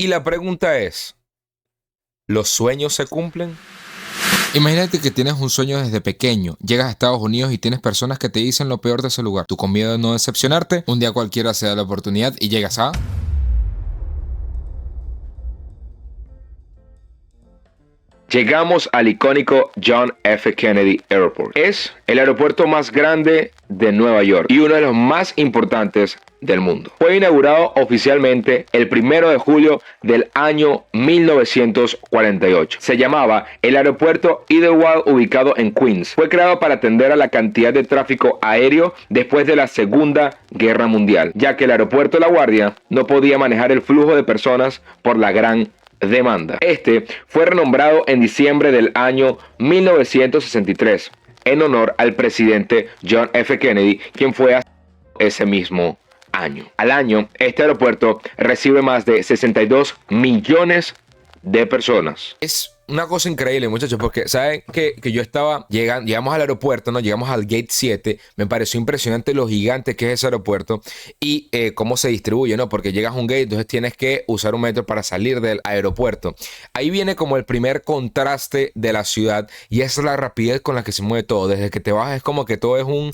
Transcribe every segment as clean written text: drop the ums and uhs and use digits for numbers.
Y la pregunta es, ¿los sueños se cumplen? Imagínate que tienes un sueño desde pequeño, llegas a Estados Unidos y tienes personas que te dicen lo peor de ese lugar. Tú con miedo de no decepcionarte, un día cualquiera se da la oportunidad y llegas a... Llegamos al icónico John F. Kennedy Airport. Es el aeropuerto más grande de Nueva York y uno de los más importantes del mundo. Fue inaugurado oficialmente el 1 de julio del año 1948. Se llamaba el aeropuerto Idlewild, ubicado en Queens. Fue creado para atender a la cantidad de tráfico aéreo después de la Segunda Guerra Mundial, ya que el aeropuerto La Guardia no podía manejar el flujo de personas por la gran demanda. Este fue renombrado en diciembre del año 1963 en honor al presidente John F. Kennedy, quien fue ese mismo año. Al año, este aeropuerto recibe más de 62 millones de personas. Es una cosa increíble, muchachos, porque saben que yo llegamos al aeropuerto, ¿no? Llegamos al Gate 7, me pareció impresionante lo gigante que es ese aeropuerto y cómo se distribuye, ¿no? Porque llegas a un gate, entonces tienes que usar un metro para salir del aeropuerto. Ahí viene como el primer contraste de la ciudad y es la rapidez con la que se mueve todo. Desde que te bajas es como que todo es un...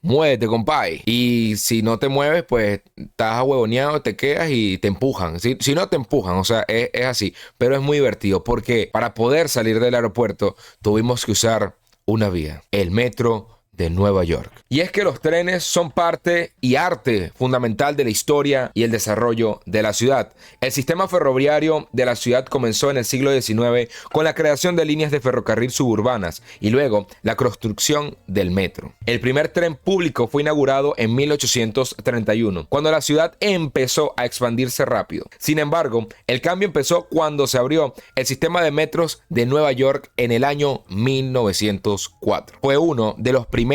Muévete, compadre. Y si no te mueves, pues estás ahuevoneado, te quedas y te empujan. Si no te empujan, o sea, es así. Pero es muy divertido porque para poder salir del aeropuerto tuvimos que usar una vía, el metro de Nueva York. Y es que los trenes son parte y arte fundamental de la historia y el desarrollo de la ciudad. El sistema ferroviario de la ciudad comenzó en el siglo XIX con la creación de líneas de ferrocarril suburbanas y luego la construcción del metro. El primer tren público fue inaugurado en 1831, cuando la ciudad empezó a expandirse rápido. Sin embargo, el cambio empezó cuando se abrió el sistema de metros de Nueva York en el año 1904. Fue uno de los primeros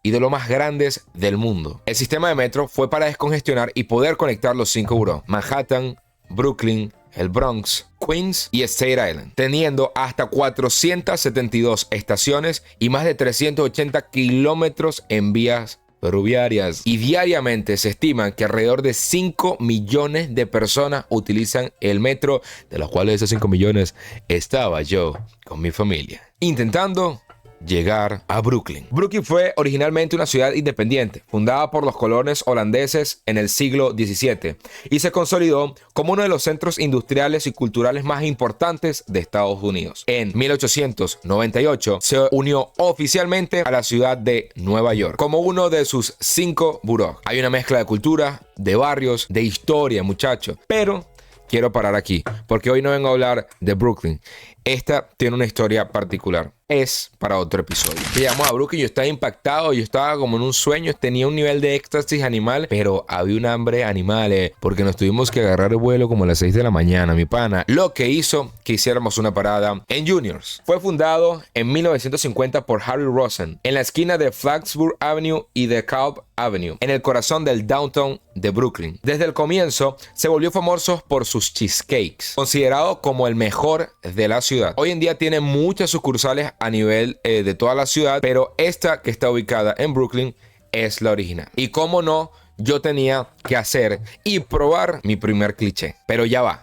y de los más grandes del mundo. El sistema de metro fue para descongestionar y poder conectar los 5 boroughs: Manhattan, Brooklyn, el Bronx, Queens y Staten Island, teniendo hasta 472 estaciones y más de 380 kilómetros en vías ferroviarias. Y diariamente se estima que alrededor de 5 millones de personas utilizan el metro, de los cuales esos 5 millones estaba yo con mi familia, intentando llegar a Brooklyn. Brooklyn fue originalmente una ciudad independiente, fundada por los colonos holandeses en el siglo XVII, y se consolidó como uno de los centros industriales y culturales más importantes de Estados Unidos. En 1898 se unió oficialmente a la ciudad de Nueva York como uno de sus 5 boroughs. Hay una mezcla de cultura, de barrios, de historia, muchachos, pero quiero parar aquí, porque hoy no vengo a hablar de Brooklyn. Esta tiene una historia particular. Es para otro episodio. Llegamos a Brooklyn, yo estaba impactado, yo estaba como en un sueño, tenía un nivel de éxtasis animal, pero había un hambre animal, porque nos tuvimos que agarrar el vuelo como a las 6 de la mañana, mi pana. Lo que hizo que hiciéramos una parada en Junior's. Fue fundado en 1950 por Harry Rosen, en la esquina de Flagsburg Avenue y de Calb Avenue, en el corazón del downtown de Brooklyn. Desde el comienzo se volvió famoso por sus cheesecakes, considerado como el mejor de la ciudad. Hoy en día tiene muchas sucursales a nivel de toda la ciudad, pero esta que está ubicada en Brooklyn es la original. Y cómo no, yo tenía que hacer y probar mi primer cliché. Pero ya va.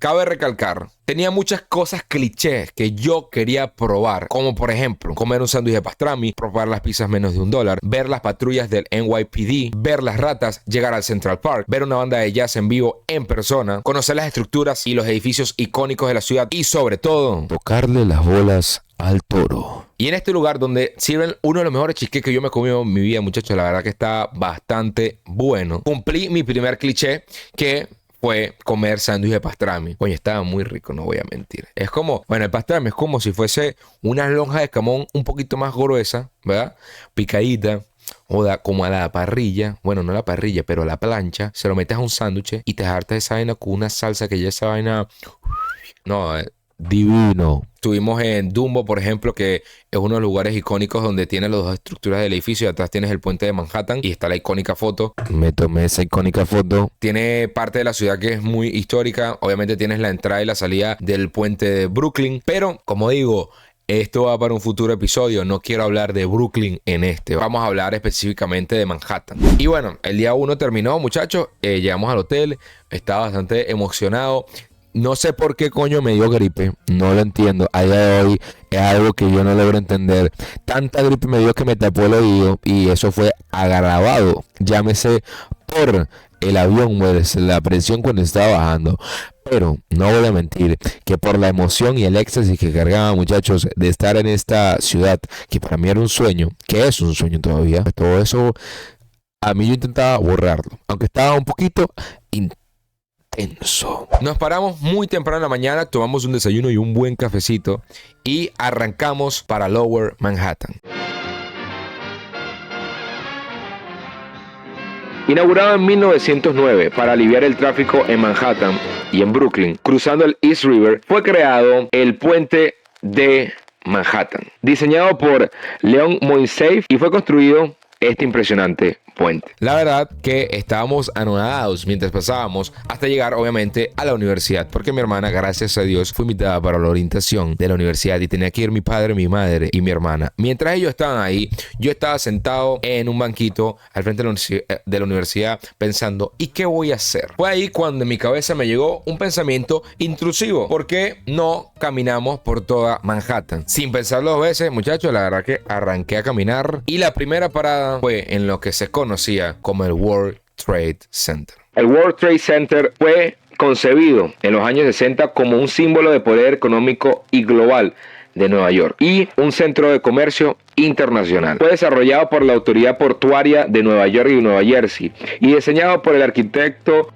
Cabe recalcar, tenía muchas cosas clichés que yo quería probar, como por ejemplo, comer un sándwich de pastrami, probar las pizzas menos de $1, ver las patrullas del NYPD, ver las ratas, llegar al Central Park, ver una banda de jazz en vivo en persona, conocer las estructuras y los edificios icónicos de la ciudad y sobre todo, tocarle las bolas al toro. Y en este lugar donde sirven uno de los mejores cheesecakes que yo me he comido en mi vida, muchachos, la verdad que está bastante bueno. Cumplí mi primer cliché, que fue comer sándwich de pastrami. Coño, estaba muy rico, no voy a mentir. Es como, bueno, el pastrami es como si fuese una lonja de jamón un poquito más gruesa, ¿verdad? Picadita, como a la parrilla. Bueno, no a la parrilla, pero a la plancha. Se lo metes a un sándwich y te hartas esa vaina con una salsa que ya esa vaina... No, divino. Estuvimos en Dumbo, por ejemplo, que es uno de los lugares icónicos donde tiene las dos estructuras del edificio. Atrás tienes el puente de Manhattan y está la icónica foto. Me tomé esa icónica foto. Tiene parte de la ciudad que es muy histórica. Obviamente tienes la entrada y la salida del puente de Brooklyn. Pero, como digo, esto va para un futuro episodio. No quiero hablar de Brooklyn en este. Vamos a hablar específicamente de Manhattan. Y bueno, el día 1 terminó, muchachos. Llegamos al hotel. Estaba bastante emocionado. No sé por qué coño me dio gripe. No lo entiendo. A día de hoy es algo que yo no logro entender. Tanta gripe me dio que me tapó el oído. Y eso fue agravado. Llámese por el avión, pues, la presión cuando estaba bajando. Pero no voy a mentir que por la emoción y el éxtasis que cargaba, muchachos, de estar en esta ciudad, que para mí era un sueño, que es un sueño todavía, todo eso a mí yo intentaba borrarlo, aunque estaba un poquito intenso. Nos paramos muy temprano en la mañana, tomamos un desayuno y un buen cafecito y arrancamos para Lower Manhattan. Inaugurado en 1909 para aliviar el tráfico en Manhattan y en Brooklyn, cruzando el East River, fue creado el puente de Manhattan, diseñado por Leon Moisseiff, y fue construido este impresionante puente. La verdad que estábamos anonadados mientras pasábamos hasta llegar obviamente a la universidad, porque mi hermana, gracias a Dios, fue invitada para la orientación de la universidad y tenía que ir mi padre, mi madre y mi hermana. Mientras ellos estaban ahí, yo estaba sentado en un banquito al frente de la universidad pensando, ¿y qué voy a hacer? Fue ahí cuando en mi cabeza me llegó un pensamiento intrusivo: ¿por qué no caminamos por toda Manhattan? Sin pensarlo dos veces, muchachos, la verdad que arranqué a caminar y la primera parada fue en lo que se conocía como el World Trade Center. El World Trade Center fue concebido en los años 60 como un símbolo de poder económico y global de Nueva York y un centro de comercio internacional. Fue desarrollado por la Autoridad Portuaria de Nueva York y Nueva Jersey y diseñado por el arquitecto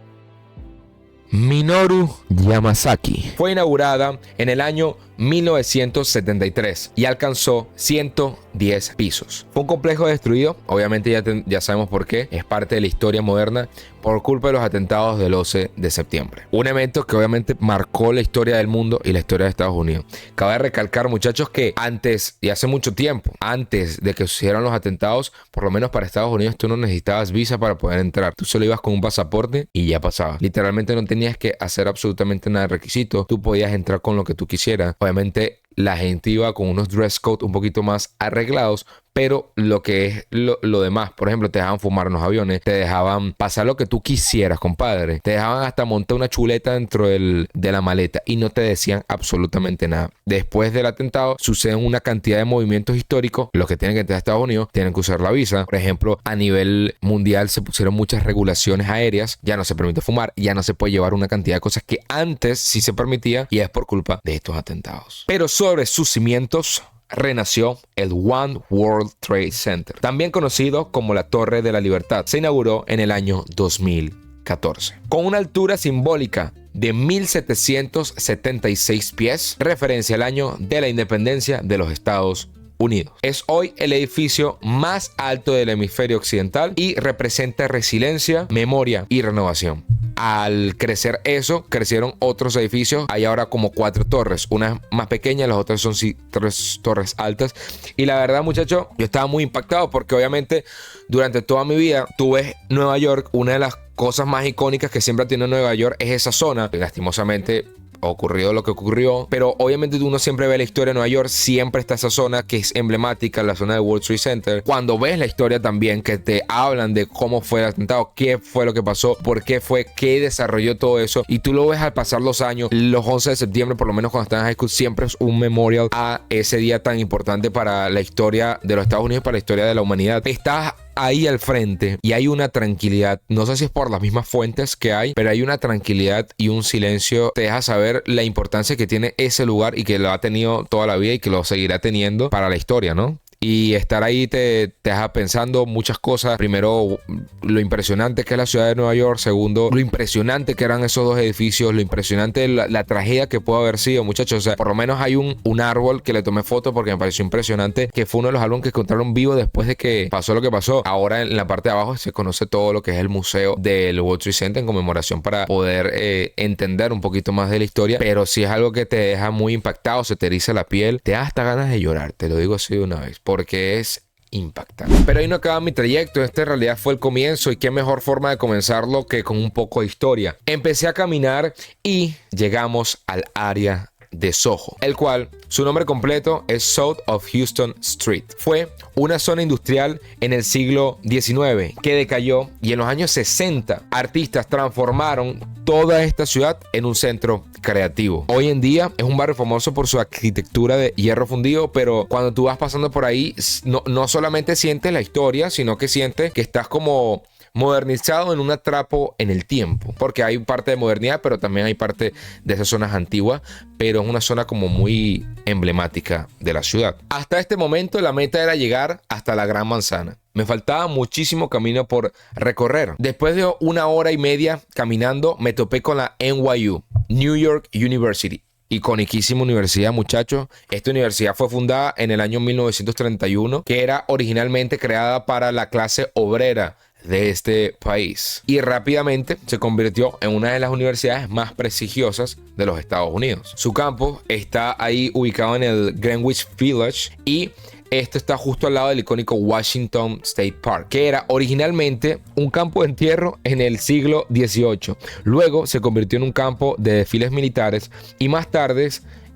Minoru Yamasaki. Fue inaugurada en el año 1973 y alcanzó 110 pisos. Fue un complejo destruido, obviamente ya sabemos por qué, es parte de la historia moderna por culpa de los atentados del 11 de septiembre. Un evento que obviamente marcó la historia del mundo y la historia de Estados Unidos. Cabe recalcar, muchachos, que antes y hace mucho tiempo, antes de que sucedieran los atentados, por lo menos para Estados Unidos tú no necesitabas visa para poder entrar. Tú solo ibas con un pasaporte y ya pasaba. Literalmente no tenías que hacer absolutamente nada de requisito. Tú podías entrar con lo que tú quisieras. Obviamente la gente iba con unos dress code un poquito más arreglados, pero lo que es lo demás, por ejemplo, te dejaban fumar en los aviones, te dejaban pasar lo que tú quisieras, compadre. Te dejaban hasta montar una chuleta dentro de la maleta y no te decían absolutamente nada. Después del atentado suceden una cantidad de movimientos históricos. Los que tienen que entrar a Estados Unidos tienen que usar la visa. Por ejemplo, a nivel mundial se pusieron muchas regulaciones aéreas. Ya no se permite fumar, ya no se puede llevar una cantidad de cosas que antes sí se permitía, y es por culpa de estos atentados. Pero sobre sus cimientos renació el One World Trade Center, también conocido como la Torre de la Libertad. Se inauguró en el año 2014, con una altura simbólica de 1.776 pies, referencia al año de la independencia de los Estados Unidos. Es hoy el edificio más alto del hemisferio occidental y representa resiliencia, memoria y renovación. Al crecer eso, crecieron otros edificios. Hay ahora como 4 torres, una más pequeña, las otras son 3 torres altas. Y la verdad, muchachos, yo estaba muy impactado porque obviamente durante toda mi vida tuve Nueva York. Una de las cosas más icónicas que siempre ha tenido Nueva York es esa zona. Lastimosamente ocurrió lo que ocurrió, pero obviamente uno siempre ve la historia de Nueva York, siempre está esa zona que es emblemática, la zona de World Trade Center. Cuando ves la historia también, que te hablan de cómo fue el atentado, qué fue lo que pasó, por qué fue, qué desarrolló todo eso, y tú lo ves al pasar los años. Los 11 de septiembre, por lo menos cuando estás en high school, siempre es un memorial a ese día tan importante para la historia de los Estados Unidos, para la historia de la humanidad. Estás ahí al frente y hay una tranquilidad, no sé si es por las mismas fuentes que hay, pero hay una tranquilidad y un silencio. Te deja saber la importancia que tiene ese lugar y que lo ha tenido toda la vida y que lo seguirá teniendo para la historia, ¿no? Y estar ahí te deja pensando muchas cosas. Primero, lo impresionante que es la ciudad de Nueva York. Segundo, lo impresionante que eran esos 2 edificios. Lo impresionante la tragedia que pudo haber sido, muchachos. O sea, por lo menos hay un árbol que le tomé foto porque me pareció impresionante, que fue uno de los árboles que encontraron vivo después de que pasó lo que pasó. Ahora en la parte de abajo se conoce todo lo que es el museo del World Trade Center en conmemoración para poder entender un poquito más de la historia. Pero sí es algo que te deja muy impactado, se te eriza la piel, te da hasta ganas de llorar. Te lo digo así de una vez, porque es impactante. Pero ahí no acaba mi trayecto. Este en realidad fue el comienzo, y qué mejor forma de comenzarlo que con un poco de historia. Empecé a caminar y llegamos al área de Soho, el cual su nombre completo es South of Houston Street. Fue una zona industrial en el siglo XIX que decayó, y en los años 60 artistas transformaron toda esta ciudad en un centro creativo. Hoy en día es un barrio famoso por su arquitectura de hierro fundido, pero cuando tú vas pasando por ahí no solamente sientes la historia, sino que sientes que estás como modernizado en un atrapo en el tiempo, porque hay parte de modernidad, pero también hay parte de esas zonas antiguas, pero es una zona como muy emblemática de la ciudad. Hasta este momento la meta era llegar hasta la Gran Manzana. Me faltaba muchísimo camino por recorrer. Después de 1 hora y media caminando, me topé con la NYU, New York University. Iconiquísima universidad, muchachos. Esta universidad fue fundada en el año 1931, que era originalmente creada para la clase obrera de este país, y rápidamente se convirtió en una de las universidades más prestigiosas de los Estados Unidos. Su campus está ahí ubicado en el Greenwich Village, y esto está justo al lado del icónico Washington State Park, que era originalmente un campo de entierro en el siglo XVIII. Luego se convirtió en un campo de desfiles militares, y más tarde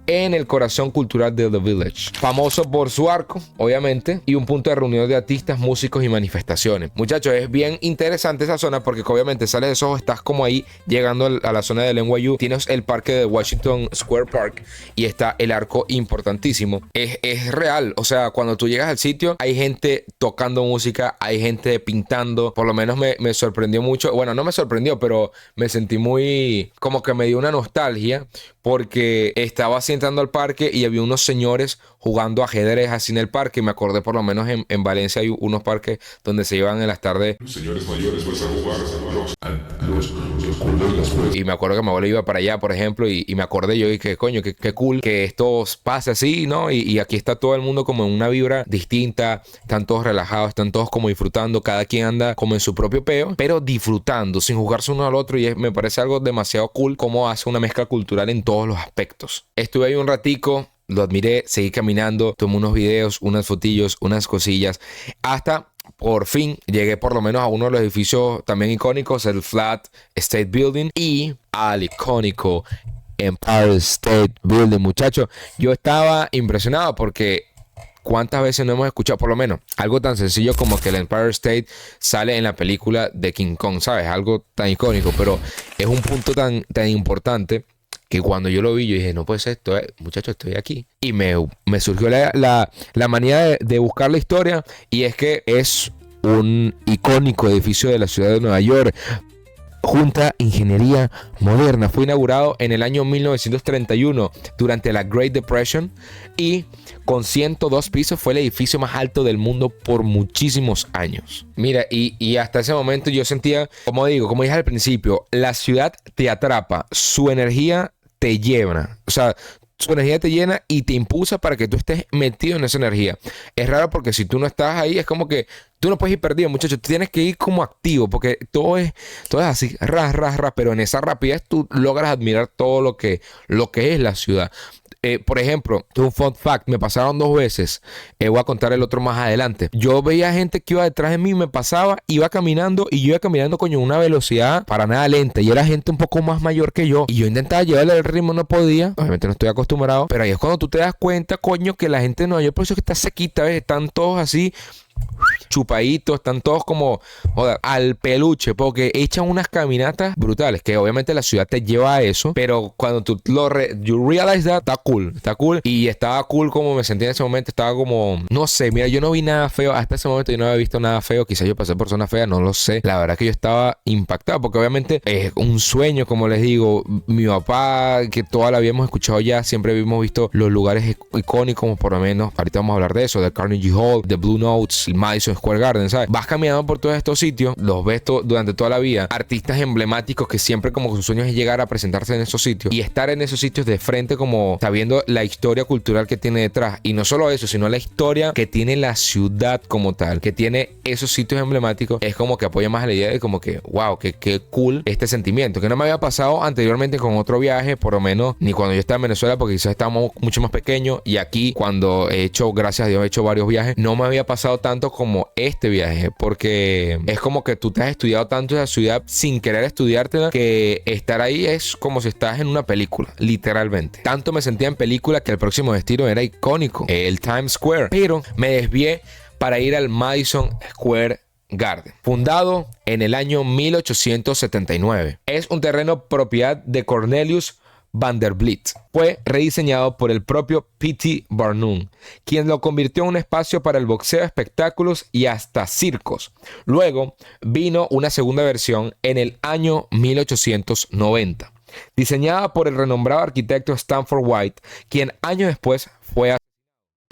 en el corazón cultural de The Village, famoso por su arco, obviamente, y un punto de reunión de artistas, músicos y manifestaciones. Muchachos, es bien interesante esa zona porque obviamente sales de Soho, estás como ahí llegando a la zona del NYU, tienes el parque de Washington Square Park y está el arco importantísimo. Es real, o sea, cuando tú llegas al sitio hay gente tocando música, hay gente pintando. Por lo menos me sorprendió mucho, bueno, no me sorprendió, pero me sentí muy, como que me dio una nostalgia, porque estaba así entrando al parque y había unos señores jugando ajedrez así en el parque. Me acordé, por lo menos en Valencia hay unos parques donde se llevan en las tardes los señores mayores pues a jugar y me acuerdo que mi abuelo iba para allá, por ejemplo, y me acordé, yo dije, coño, qué cool que esto pase así, ¿no? Y aquí está todo el mundo como en una vibra distinta, están todos relajados, están todos como disfrutando, cada quien anda como en su propio peo, pero disfrutando, sin jugarse uno al otro, y me parece algo demasiado cool cómo hace una mezcla cultural en todos los aspectos. Estuve ahí un ratico, lo admiré, seguí caminando, tomé unos videos, unas fotillos, unas cosillas, hasta por fin llegué por lo menos a uno de los edificios también icónicos, el Flat State Building, y al icónico Empire State Building. Muchachos, yo estaba impresionado porque ¿cuántas veces no hemos escuchado, por lo menos, algo tan sencillo como que el Empire State sale en la película de King Kong, ¿sabes? Algo tan icónico, pero es un punto tan importante que cuando yo lo vi, yo dije, no puede ser esto, muchachos, estoy aquí. Y me surgió la manía de buscar la historia, y es que es un icónico edificio de la ciudad de Nueva York. Junta Ingeniería Moderna. Fue inaugurado en el año 1931 durante la Great Depression, y con 102 pisos fue el edificio más alto del mundo por muchísimos años. Mira, y hasta ese momento yo sentía, como dije al principio, la ciudad te atrapa, su energía te llena, o sea, su energía te llena y te impulsa para que tú estés metido en esa energía. Es raro porque si tú no estás ahí, es como que tú no puedes ir perdido, muchachos. Tú tienes que ir como activo, porque todo es así, ras, pero en esa rapidez tú logras admirar todo lo que es la ciudad. Por ejemplo, un fun fact, me pasaron 2 veces. Voy a contar el otro más adelante. Yo veía gente que iba detrás de mí, me pasaba, iba caminando, y yo iba caminando con una velocidad para nada lenta, y era gente un poco más mayor que yo, y yo intentaba llevarle el ritmo, no podía. Obviamente no estoy acostumbrado, pero ahí es cuando tú te das cuenta, coño, que la gente de Nueva York, por eso es que está sequita, ¿ves? Están todos así chupaditos, están todos como, joder, al peluche, porque echan unas caminatas brutales, que obviamente la ciudad te lleva a eso, pero cuando tú you realize that, está cool, y estaba cool como me sentí en ese momento. Estaba como, no sé, mira, yo no vi nada feo, hasta ese momento yo no había visto nada feo, quizás yo pasé por zona fea, no lo sé, la verdad que yo estaba impactado, porque obviamente es un sueño, como les digo, mi papá, que toda la habíamos escuchado ya, siempre habíamos visto los lugares icónicos, como por lo menos, ahorita vamos a hablar de eso, de Carnegie Hall, de Blue Notes, el Madison Square Garden, ¿sabes? Vas caminando por todos estos sitios, los ves durante toda la vida, artistas emblemáticos que siempre como su sueño es llegar a presentarse en esos sitios y estar en esos sitios de frente, como sabiendo la historia cultural que tiene detrás, y no solo eso, sino la historia que tiene la ciudad como tal, que tiene esos sitios emblemáticos. Es como que apoya más a la idea de como que, wow, qué cool este sentimiento, que no me había pasado anteriormente con otro viaje, por lo menos ni cuando yo estaba en Venezuela, porque quizás estábamos mucho más pequeños, y aquí cuando gracias a Dios he hecho varios viajes, no me había pasado tanto tanto como este viaje, porque es como que tú te has estudiado tanto esa ciudad sin querer estudiártela, que estar ahí es como si estás en una película, literalmente. Tanto me sentía en película que el próximo destino era icónico, el Times Square, pero me desvié para ir al Madison Square Garden, fundado en el año 1879. Es un terreno propiedad de Cornelius Vanderbilt. Fue rediseñado por el propio P.T. Barnum, quien lo convirtió en un espacio para el boxeo, espectáculos y hasta circos. Luego vino una segunda versión en el año 1890, diseñada por el renombrado arquitecto Stanford White, quien años después fue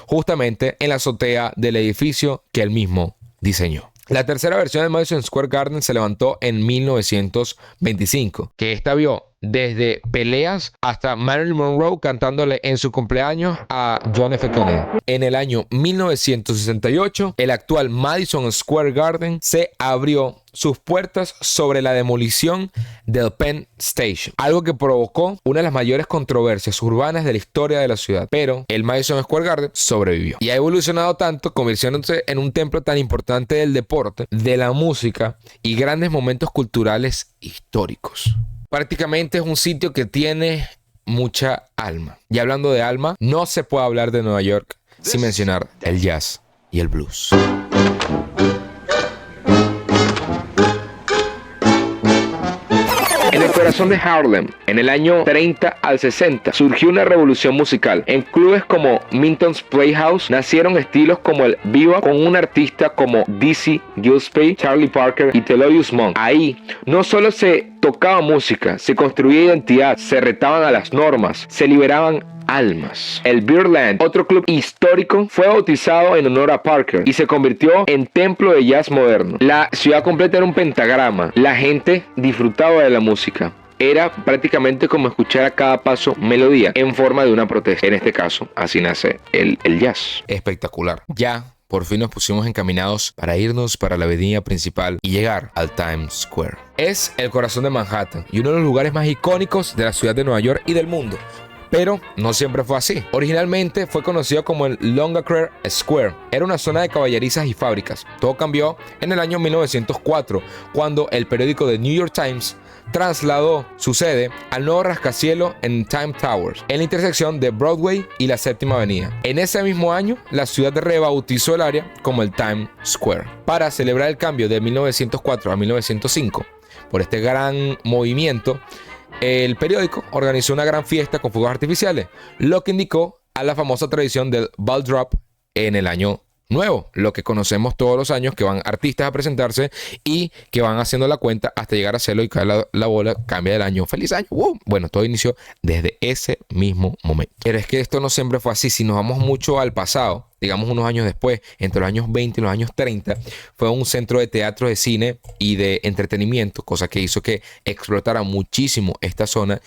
justamente en la azotea del edificio que él mismo diseñó. La tercera versión de Madison Square Garden se levantó en 1925, que esta vio desde peleas hasta Marilyn Monroe cantándole en su cumpleaños a John F. Kennedy. En el año 1968, el actual Madison Square Garden se abrió sus puertas sobre la demolición del Penn Station, algo que provocó una de las mayores controversias urbanas de la historia de la ciudad. Pero el Madison Square Garden sobrevivió y ha evolucionado tanto, convirtiéndose en un templo tan importante del deporte, de la música y grandes momentos culturales históricos. Prácticamente es un sitio que tiene mucha alma. Y hablando de alma, no se puede hablar de Nueva York sin mencionar el jazz y el blues. En el corazón de Harlem, en el año 30 al 60, surgió una revolución musical. En clubes como Minton's Playhouse nacieron estilos como el bebop, con un artista como Dizzy Gillespie, Charlie Parker y Thelonious Monk. Ahí no solo se tocaba música, se construía identidad, se retaban a las normas, se liberaban almas. El Beerland, otro club histórico, fue bautizado en honor a Parker y se convirtió en templo de jazz moderno. La ciudad completa era un pentagrama. La gente disfrutaba de la música. Era prácticamente como escuchar a cada paso melodía en forma de una protesta. En este caso, así nace el jazz. Espectacular. Ya por fin nos pusimos encaminados para irnos para la avenida principal y llegar al Times Square. Es el corazón de Manhattan y uno de los lugares más icónicos de la ciudad de Nueva York y del mundo. Pero no siempre fue así. Originalmente fue conocido como el Longacre Square. Era una zona de caballerizas y fábricas. Todo cambió en el año 1904, cuando el periódico The New York Times trasladó su sede al nuevo rascacielos en Time Towers, en la intersección de Broadway y la Séptima Avenida. En ese mismo año, la ciudad rebautizó el área como el Times Square. Para celebrar el cambio de 1904 a 1905, por este gran movimiento, el periódico organizó una gran fiesta con fuegos artificiales, lo que indicó a la famosa tradición del ball drop en el año nuevo, lo que conocemos todos los años, que van artistas a presentarse y que van haciendo la cuenta hasta llegar a hacerlo y cae la bola, cambia el año, feliz año. Bueno, todo inició desde ese mismo momento. Pero es que esto no siempre fue así. Si nos vamos mucho al pasado, digamos unos años después, entre los años 20 y los años 30, fue un centro de teatro, de cine y de entretenimiento, cosa que hizo que explotara muchísimo esta zona.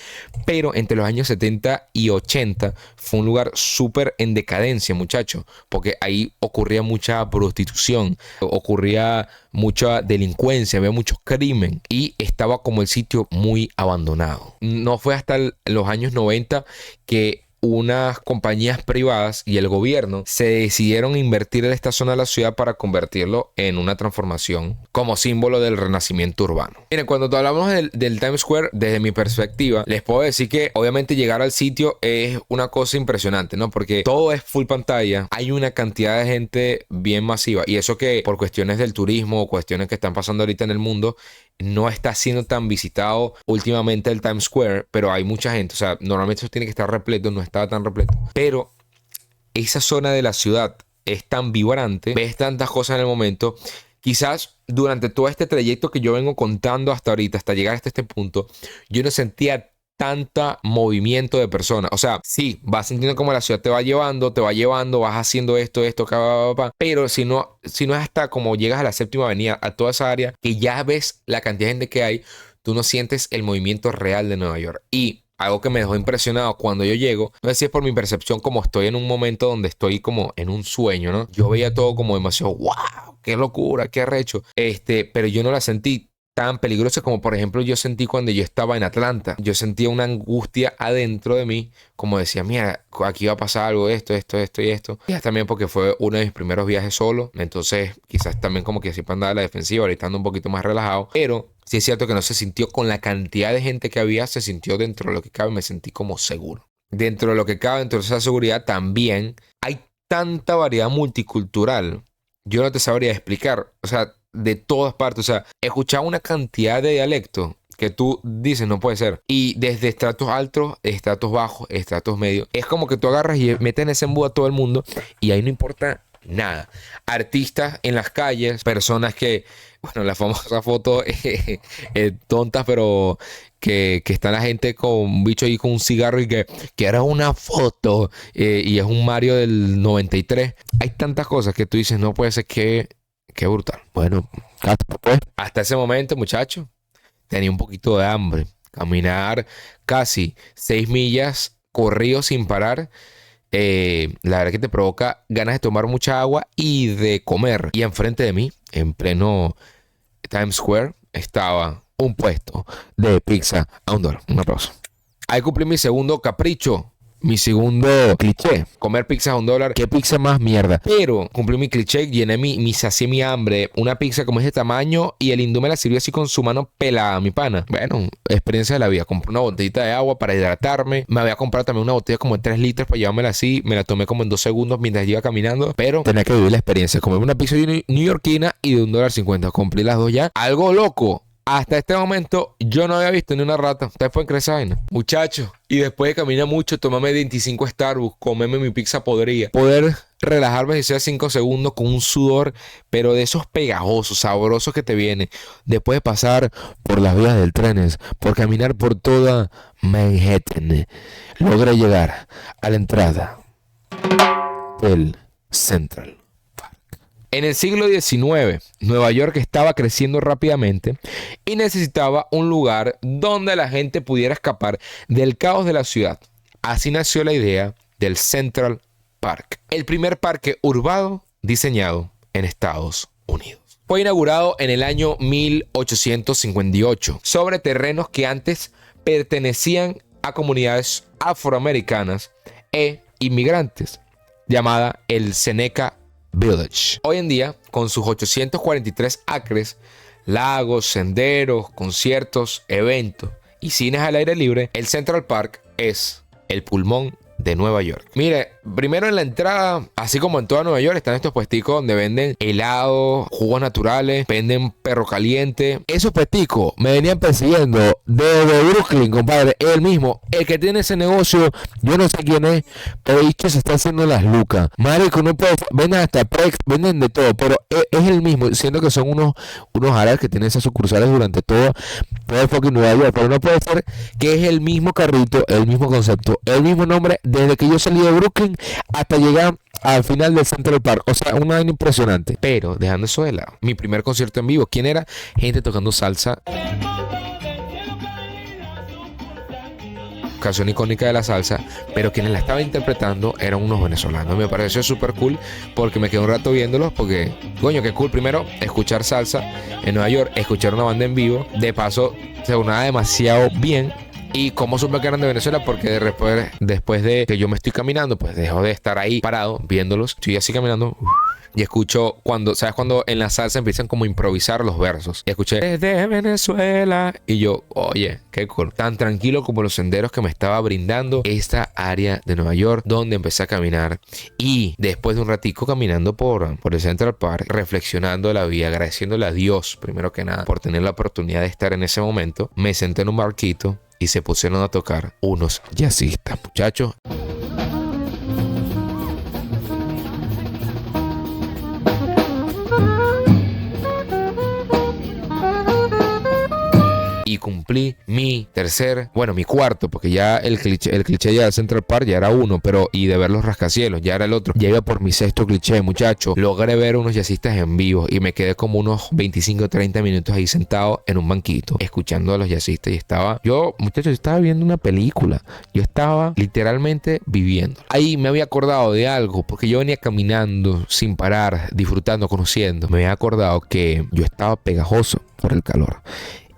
Pero entre los años 70 y 80 fue un lugar súper en decadencia, muchachos, porque ahí ocurría mucha prostitución, ocurría mucha delincuencia, había mucho crimen y estaba como el sitio muy abandonado. No fue hasta los años 90 que unas compañías privadas y el gobierno se decidieron invertir en esta zona de la ciudad para convertirlo en una transformación como símbolo del renacimiento urbano. Miren, cuando hablamos del Times Square, desde mi perspectiva, les puedo decir que obviamente llegar al sitio es una cosa impresionante, ¿no? Porque todo es full pantalla, hay una cantidad de gente bien masiva y eso que por cuestiones del turismo o cuestiones que están pasando ahorita en el mundo, no está siendo tan visitado últimamente el Times Square, pero hay mucha gente. O sea, normalmente eso tiene que estar repleto, no estaba tan repleto. Pero esa zona de la ciudad es tan vibrante, ves tantas cosas en el momento. Quizás durante todo este trayecto que yo vengo contando hasta ahorita, hasta llegar hasta este punto, yo no sentía tanta movimiento de personas. O sea, sí, vas sintiendo como la ciudad te va llevando, vas haciendo esto, pero si no es hasta como llegas a la Séptima Avenida, a toda esa área, que ya ves la cantidad de gente que hay, tú no sientes el movimiento real de Nueva York. Y algo que me dejó impresionado cuando yo llego, no sé si es por mi percepción, como estoy en un momento donde estoy como en un sueño, ¿no? Yo veía todo como demasiado, wow, qué locura, qué arrecho. Pero yo no la sentí tan peligrosa como por ejemplo yo sentí cuando yo estaba en Atlanta. Yo sentía una angustia adentro de mí, como decía, mira, aquí va a pasar algo, esto y esto. Y también porque fue uno de mis primeros viajes solo, entonces quizás también como que siempre andaba a la defensiva, ahorita ando un poquito más relajado, pero sí es cierto que no se sintió con la cantidad de gente que había, se sintió dentro de lo que cabe, me sentí como seguro. Dentro de lo que cabe, dentro de esa seguridad también hay tanta variedad multicultural. Yo no te sabría explicar, o sea, de todas partes, o sea, he escuchado una cantidad de dialectos que tú dices no puede ser. Y desde estratos altos, estratos bajos, estratos medios, es como que tú agarras y metes en ese embudo a todo el mundo y ahí no importa nada. Artistas en las calles, personas que, bueno, la famosa foto tontas, pero que está la gente con un bicho ahí con un cigarro y que era una foto y es un Mario del 93. Hay tantas cosas que tú dices, no puede ser que... Qué brutal. Bueno, pues, hasta ese momento, muchacho, tenía un poquito de hambre. Caminar casi 6 millas corrido sin parar. La verdad que te provoca ganas de tomar mucha agua y de comer. Y enfrente de mí, en pleno Times Square, estaba un puesto de pizza a $1. Un aplauso. Ahí cumplí mi segundo capricho. Mi segundo cliché, comer pizza a $1. ¿Qué pizza más mierda? Pero cumplí mi cliché, sacié mi hambre. Una pizza como ese tamaño y el hindú me la sirvió así con su mano pelada, mi pana. Bueno, experiencia de la vida. Compré una botellita de agua para hidratarme. Me había comprado también una botella como de 3 litros para llevármela así. Me la tomé como en 2 segundos mientras iba caminando. Pero tenía que vivir la experiencia. Comer una pizza neoyorquina y de $1.50. Compré las dos ya. Algo loco. Hasta este momento yo no había visto ni una rata. ¿Ustedes pueden creer esa vaina? Muchachos. Y después de caminar mucho, tomarme 25 Starbucks, comerme mi pizza podrida. Poder relajarme si sea 5 segundos con un sudor, pero de esos pegajosos, sabrosos que te vienen. Después de pasar por las vías del tren, por caminar por toda Manhattan, logré llegar a la entrada del Central. En el siglo XIX, Nueva York estaba creciendo rápidamente y necesitaba un lugar donde la gente pudiera escapar del caos de la ciudad. Así nació la idea del Central Park, el primer parque urbano diseñado en Estados Unidos. Fue inaugurado en el año 1858 sobre terrenos que antes pertenecían a comunidades afroamericanas e inmigrantes, llamada el Seneca Village. Hoy en día, con sus 843 acres, lagos, senderos, conciertos, eventos y cines al aire libre, el Central Park es el pulmón de Nueva York. Mire, primero en la entrada, así como en toda Nueva York, están estos puesticos donde venden helados, jugos naturales, venden perro caliente. Esos puesticos me venían persiguiendo desde Brooklyn, compadre. Él mismo, el que tiene ese negocio, yo no sé quién es, pero dicho se está haciendo las lucas. Marico, no puede, venden hasta Prex, venden de todo, pero es el mismo, siendo que son unos árabes que tienen esas sucursales durante todo el fucking Nueva York, pero no puede ser que es el mismo carrito, el mismo concepto, el mismo nombre, desde que yo salí de Brooklyn hasta llegar al final del Central Park. O sea, una vaina impresionante. Pero dejando eso de lado, mi primer concierto en vivo, ¿quién era? Gente tocando salsa. Canción icónica de la salsa, pero quienes la estaban interpretando eran unos venezolanos. Me pareció súper cool porque me quedé un rato viéndolos porque, coño, qué cool. Primero, escuchar salsa en Nueva York, escuchar una banda en vivo. De paso, se unaba demasiado bien. Y como supe que eran de Venezuela, porque después de que yo me estoy caminando, pues dejo de estar ahí parado viéndolos. Estoy así caminando y escucho ¿sabes? Cuando en la salsa empiezan como a improvisar los versos. Y escuché desde Venezuela. Y yo, oye, qué cool. Tan tranquilo como los senderos que me estaba brindando esta área de Nueva York, donde empecé a caminar. Y después de un ratico caminando por el Central Park, reflexionando de la vida, agradeciéndole a Dios, primero que nada, por tener la oportunidad de estar en ese momento, me senté en un barquito y se pusieron a tocar unos jazzistas, muchachos. Y cumplí mi cuarto, porque ya el cliché ya del Central Park ya era uno, pero y de ver los rascacielos ya era el otro. Ya iba por mi sexto cliché, muchacho. Logré ver unos jazzistas en vivo y me quedé como unos 25 o 30 minutos ahí sentado en un banquito, escuchando a los jazzistas, y estaba viendo una película. Yo estaba literalmente viviendo. Ahí me había acordado de algo, porque yo venía caminando sin parar, disfrutando, conociendo. Me había acordado que yo estaba pegajoso por el calor.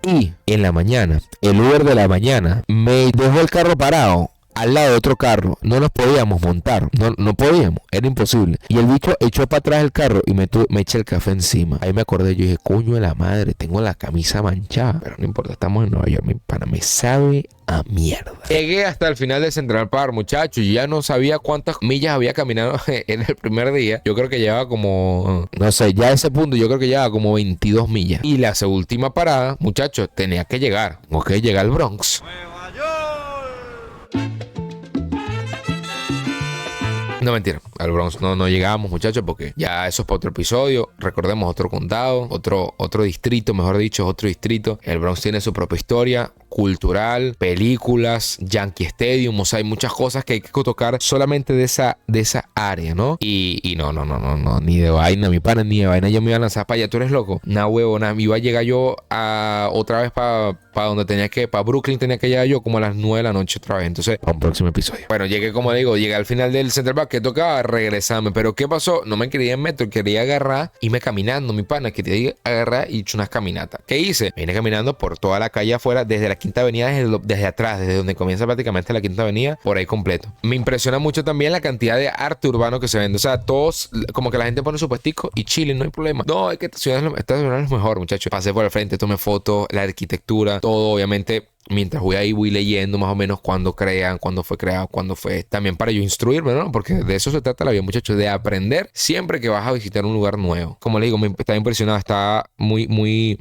Y en la mañana, el Uber de la mañana me dejó el carro parado al lado de otro carro. No nos podíamos montar, no podíamos, era imposible. Y el bicho echó para atrás el carro y me eché el café encima. Ahí me acordé, yo dije, coño de la madre, tengo la camisa manchada. Pero no importa, estamos en Nueva York, mi pana, me sabe a mierda. Llegué hasta el final de Central Park, muchachos, y ya no sabía cuántas millas había caminado en el primer día. Yo creo que llevaba como, no sé, ya a ese punto yo creo que llevaba como 22 millas. Y la última parada, muchachos, tenía que llegar. Tengo que llegar al Bronx. Nueva York. No, mentira, al Bronx no llegamos, muchachos, porque ya eso es para otro episodio. Recordemos, otro condado, otro distrito, mejor dicho, otro distrito. El Bronx tiene su propia historia cultural, películas, Yankee Stadium, o sea, hay muchas cosas que hay que tocar solamente de esa área, ¿no? Y no, ni de vaina, mi pana, ni de vaina yo me iba a lanzar para allá. ¿Tú eres loco? Nah, huevo, me iba a llegar yo otra vez para donde tenía que, para Brooklyn tenía que llegar yo como a las 9 de la noche otra vez. Entonces, para un próximo episodio. Bueno, llegué al final del Central Park, que tocaba regresarme, pero ¿qué pasó? No me quería en metro, quería agarrar, irme caminando, mi pana, quería agarrar y echar unas caminatas. ¿Qué hice? Vine caminando por toda la calle afuera, desde la Quinta Avenida, desde atrás, desde donde comienza prácticamente la Quinta Avenida, por ahí completo. Me impresiona mucho también la cantidad de arte urbano que se vende. O sea, todos, como que la gente pone su puestico y chile, no hay problema. No, es que esta ciudad es lo mejor, muchachos. Pasé por el frente, tomé fotos, la arquitectura, todo, obviamente. Mientras voy ahí, voy leyendo más o menos cuándo crean, cuándo fue creado, cuándo fue. También para yo instruirme, ¿no? Porque de eso se trata la vida, muchachos, de aprender siempre que vas a visitar un lugar nuevo. Como le digo, me estaba impresionado, estaba muy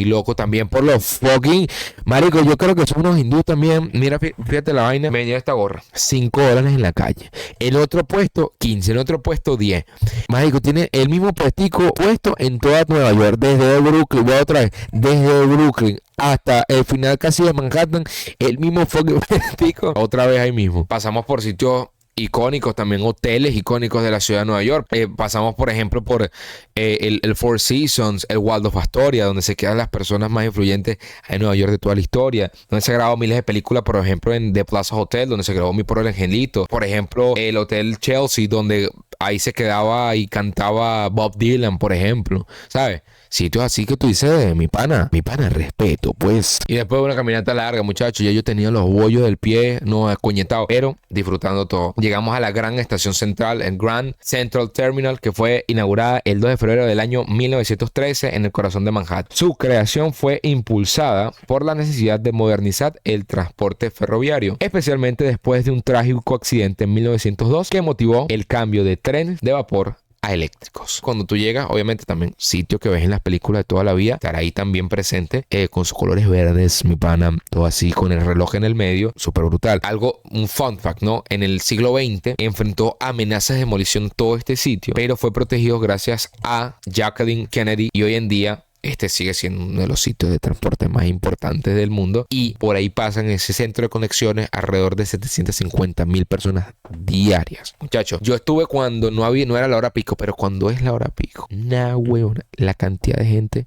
loco también por los fucking. Marico, yo creo que son unos hindúes también. Mira, fíjate la vaina. Me venía esta gorra. $5 en la calle. El otro puesto, 15. El otro puesto, 10. Marico, tiene el mismo puestico puesto en toda Nueva York. Desde Brooklyn, voy otra vez. Desde Brooklyn hasta el final casi de Manhattan, el mismo fucking puestico. Otra vez ahí mismo. Pasamos por sitios icónicos, también hoteles icónicos de la ciudad de Nueva York. Pasamos, por ejemplo, por el Four Seasons, el Waldorf Astoria, donde se quedan las personas más influyentes en Nueva York de toda la historia, donde se grabó miles de películas, por ejemplo, en The Plaza Hotel, donde se grabó Mi Pobre Angelito, por ejemplo, el Hotel Chelsea, donde ahí se quedaba y cantaba Bob Dylan, por ejemplo, ¿sabes? Sitios así que tú dices, mi pana, respeto, pues. Y después de una caminata larga, muchachos, ya yo tenía los bollos del pie, no escoñetado, pero disfrutando todo. Llegamos a la gran estación central, el Grand Central Terminal, que fue inaugurada el 2 de febrero del año 1913 en el corazón de Manhattan. Su creación fue impulsada por la necesidad de modernizar el transporte ferroviario, especialmente después de un trágico accidente en 1902 que motivó el cambio de trenes de vapor a eléctricos. Cuando tú llegas, obviamente también sitio que ves en las películas de toda la vida, estará ahí también presente, con sus colores verdes, mi pana, todo así, con el reloj en el medio, súper brutal. Un fun fact, ¿no? En el siglo XX enfrentó amenazas de demolición todo este sitio, pero fue protegido gracias a Jacqueline Kennedy, y hoy en día este sigue siendo uno de los sitios de transporte más importantes del mundo, y por ahí pasan en ese centro de conexiones alrededor de 750,000 personas diarias. Muchachos, yo estuve cuando no era la hora pico, pero cuando es la hora pico, nah, huevona, la cantidad de gente,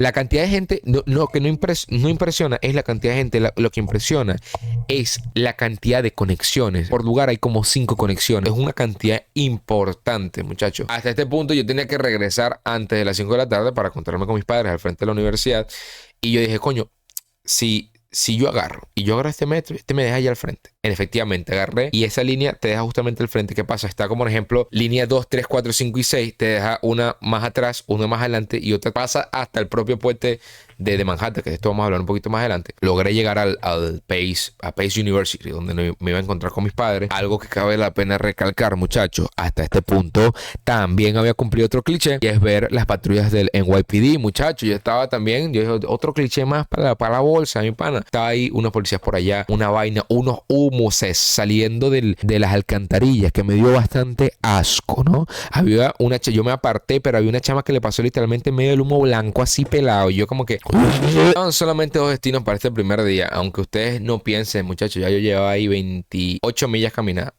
no impresiona es la cantidad de gente, lo que impresiona es la cantidad de conexiones. Por lugar hay como 5 conexiones, es una cantidad importante, muchachos. Hasta este punto yo tenía que regresar antes de las 5 de la tarde para encontrarme con mis padres al frente de la universidad, y yo dije, coño, si yo agarro este metro, este me deja allá al frente. Efectivamente, agarré y esa línea te deja justamente al frente. ¿Qué pasa? Está como, por ejemplo, línea 2, 3, 4, 5 y 6. Te deja una más atrás, una más adelante y otra pasa hasta el propio puente de Manhattan, que de esto vamos a hablar un poquito más adelante. Logré llegar a Pace University, donde me iba a encontrar con mis padres. Algo que cabe la pena recalcar, muchachos. Hasta este punto también había cumplido otro cliché, y es ver las patrullas del NYPD, muchachos. Yo dije, otro cliché más para la bolsa, mi pana. Estaba ahí unos policías por allá, una vaina, unos humos saliendo de las alcantarillas, que me dio bastante asco, ¿no? Yo me aparté, pero había una chama que le pasó literalmente en medio del humo blanco así pelado, y yo como que, Son solamente 2 destinos para este primer día, aunque ustedes no piensen, muchachos, ya yo llevaba ahí 28 millas caminadas.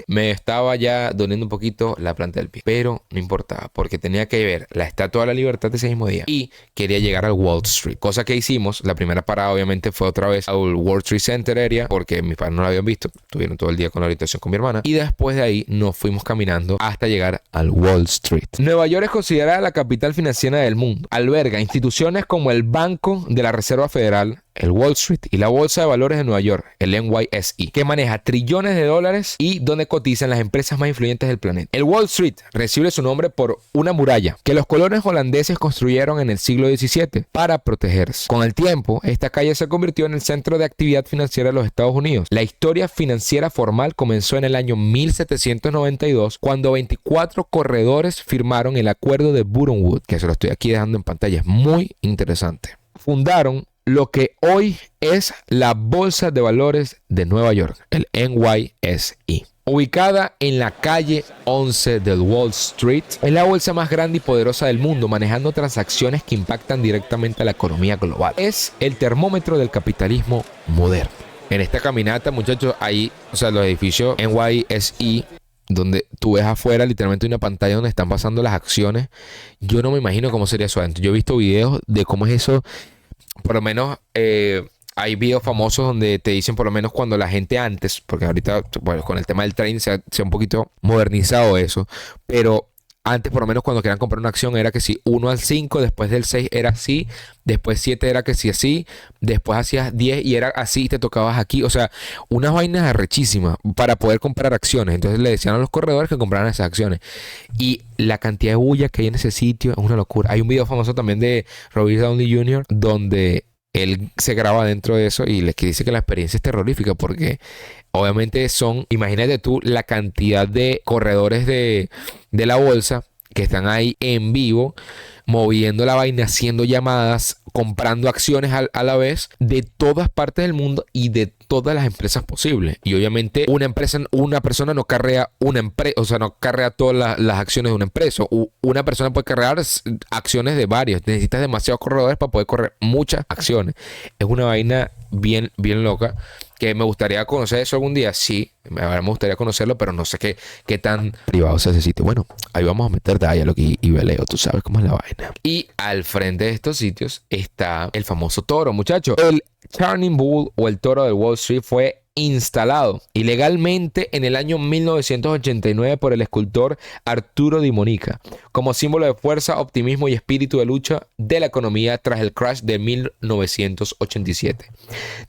Me estaba ya doliendo un poquito la planta del pie, pero no importaba porque tenía que ver la Estatua de la Libertad ese mismo día y quería llegar al Wall Street, cosa que hicimos. La primera parada obviamente fue otra vez al World Trade Center area porque mis padres no la habían visto, estuvieron todo el día con la habitación con mi hermana y después de ahí nos fuimos caminando hasta llegar al Wall Street. Nueva York es considerada la capital financiera del mundo, alberga instituciones como el Banco de la Reserva Federal, el Wall Street y la Bolsa de Valores de Nueva York, el NYSE, que maneja trillones de dólares y donde cotizan las empresas más influyentes del planeta. El Wall Street recibe su nombre por una muralla que los colonos holandeses construyeron en el siglo XVII para protegerse. Con el tiempo, esta calle se convirtió en el centro de actividad financiera de los Estados Unidos. La historia financiera formal comenzó en el año 1792, cuando 24 corredores firmaron el acuerdo de Bretton Woods, que se lo estoy aquí dejando en pantalla, es muy interesante. Fundaron lo que hoy es la Bolsa de Valores de Nueva York, el NYSE. Ubicada en la calle 11 del Wall Street, es la bolsa más grande y poderosa del mundo, manejando transacciones que impactan directamente a la economía global. Es el termómetro del capitalismo moderno. En esta caminata, muchachos, ahí, los edificios NYSE, donde tú ves afuera literalmente una pantalla donde están pasando las acciones. Yo no me imagino cómo sería eso adentro. Yo he visto videos de cómo es eso. Por lo menos hay videos famosos donde te dicen por lo menos cuando la gente antes, porque ahorita bueno, con el tema del trading se ha un poquito modernizado eso, pero antes por lo menos cuando querían comprar una acción era que si 1 al 5, después del 6 era así, después 7 era que si así, después hacías 10 y era así y te tocabas aquí. O sea, unas vainas arrechísimas para poder comprar acciones. Entonces le decían a los corredores que compraran esas acciones. Y la cantidad de bulla que hay en ese sitio es una locura. Hay un video famoso también de Robert Downey Jr. donde él se graba dentro de eso y les dice que la experiencia es terrorífica porque obviamente imagínate tú la cantidad de corredores de la bolsa que están ahí en vivo, moviendo la vaina, haciendo llamadas, comprando acciones a la vez de todas partes del mundo y de todas las empresas posibles. Y obviamente una persona no carrea una empresa, o sea, no carrea todas las acciones de una empresa. Una persona puede cargar acciones de varios. Necesitas demasiados corredores para poder correr muchas acciones. Es una vaina bien, bien loca. Que me gustaría conocer eso algún día. Sí, me gustaría conocerlo, pero no sé qué tan privado es ese sitio. Bueno, ahí vamos a meter Dialog y Veleo. Tú sabes cómo es la vaina. Y al frente de estos sitios está el famoso toro, muchachos. El Churning Bull o el toro de Wall Street fue instalado ilegalmente en el año 1989 por el escultor Arturo Di Monica como símbolo de fuerza, optimismo y espíritu de lucha de la economía tras el crash de 1987.